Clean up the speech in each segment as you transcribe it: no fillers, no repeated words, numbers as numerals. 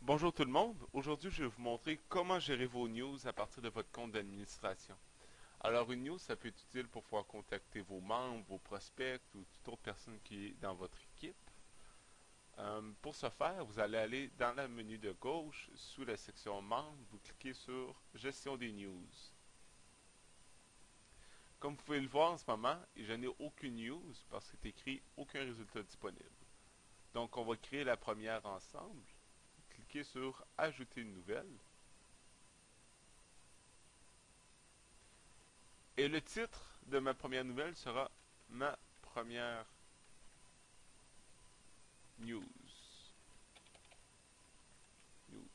Bonjour tout le monde, aujourd'hui je vais vous montrer comment gérer vos news à partir de votre compte d'administration. Alors une news, ça peut être utile pour pouvoir contacter vos membres, vos prospects ou toute autre personne qui est dans votre équipe. Pour ce faire, vous allez aller dans le menu de gauche, sous la section membres, vous cliquez sur gestion des news. Comme vous pouvez le voir en ce moment, je n'ai aucune news parce que c'est écrit aucun résultat disponible. Donc on va créer la première ensemble. Cliquez sur ajouter une nouvelle. Et le titre de ma première nouvelle sera ma première news. News.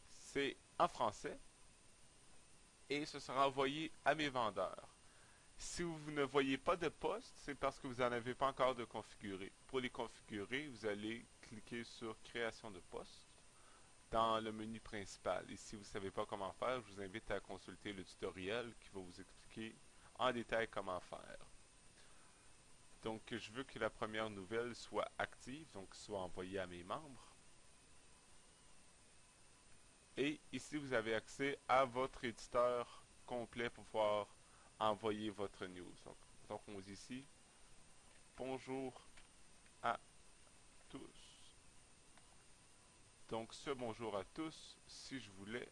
C'est en français et ce sera envoyé à mes vendeurs. Si vous ne voyez pas de poste, c'est parce que vous n'en avez pas encore de configuré. Pour les configurer, vous allez cliquer sur création de poste dans le menu principal. Et si vous ne savez pas comment faire, je vous invite à consulter le tutoriel qui va vous expliquer en détail comment faire. Donc, je veux que la première nouvelle soit active, donc soit envoyée à mes membres. Et ici, vous avez accès à votre éditeur complet pour pouvoir envoyer votre news. Donc on dit ici, bonjour à tous. Donc, ce bonjour à tous, si je voulais,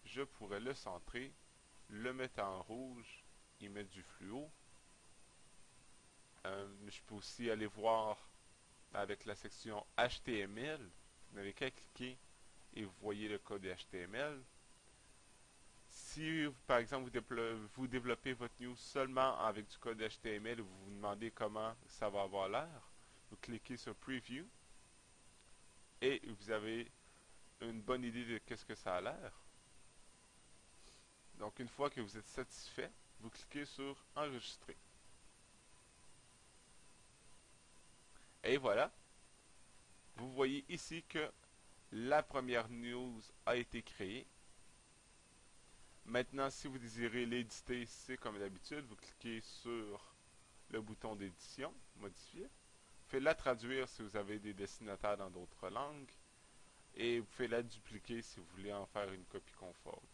je pourrais le centrer, le mettre en rouge et mettre du fluo. Je peux aussi aller voir avec la section HTML. Vous n'avez qu'à cliquer et vous voyez le code HTML. Si, par exemple, vous développez votre news seulement avec du code HTML et vous vous demandez comment ça va avoir l'air, vous cliquez sur Preview et vous avez une bonne idée de qu'est-ce que ça a l'air. Donc, une fois que vous êtes satisfait, vous cliquez sur Enregistrer. Et voilà, vous voyez ici que la première news a été créée. Maintenant, si vous désirez l'éditer, c'est comme d'habitude, vous cliquez sur le bouton d'édition, modifier. Vous pouvez la traduire si vous avez des destinataires dans d'autres langues. Et vous pouvez la dupliquer si vous voulez en faire une copie conforme.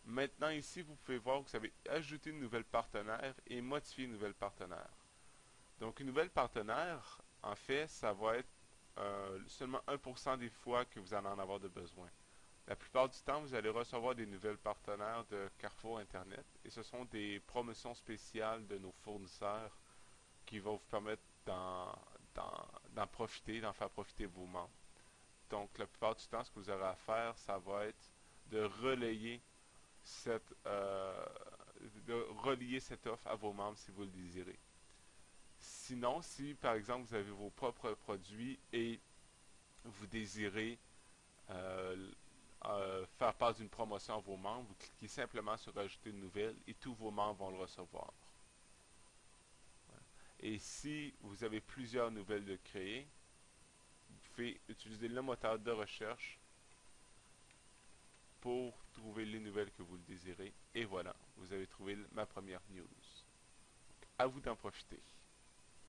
Maintenant, ici, vous pouvez voir que vous avez ajouté une nouvelle partenaire et modifié une nouvelle partenaire. Donc, une nouvelle partenaire, en fait, ça va être seulement 1% des fois que vous allez en avoir de besoin. La plupart du temps, vous allez recevoir des nouvelles partenaires de Carrefour Internet et ce sont des promotions spéciales de nos fournisseurs qui vont vous permettre d'en profiter, d'en faire profiter vos membres. Donc, la plupart du temps, ce que vous aurez à faire, ça va être de relayer cette, euh, de relier cette offre à vos membres si vous le désirez. Sinon, si par exemple vous avez vos propres produits et vous désirez euh, faire part d'une promotion à vos membres, vous cliquez simplement sur Ajouter une nouvelle et tous vos membres vont le recevoir. Et si vous avez plusieurs nouvelles de créer, vous pouvez utiliser le moteur de recherche pour trouver les nouvelles que vous le désirez. Et voilà, vous avez trouvé ma première news. À vous d'en profiter.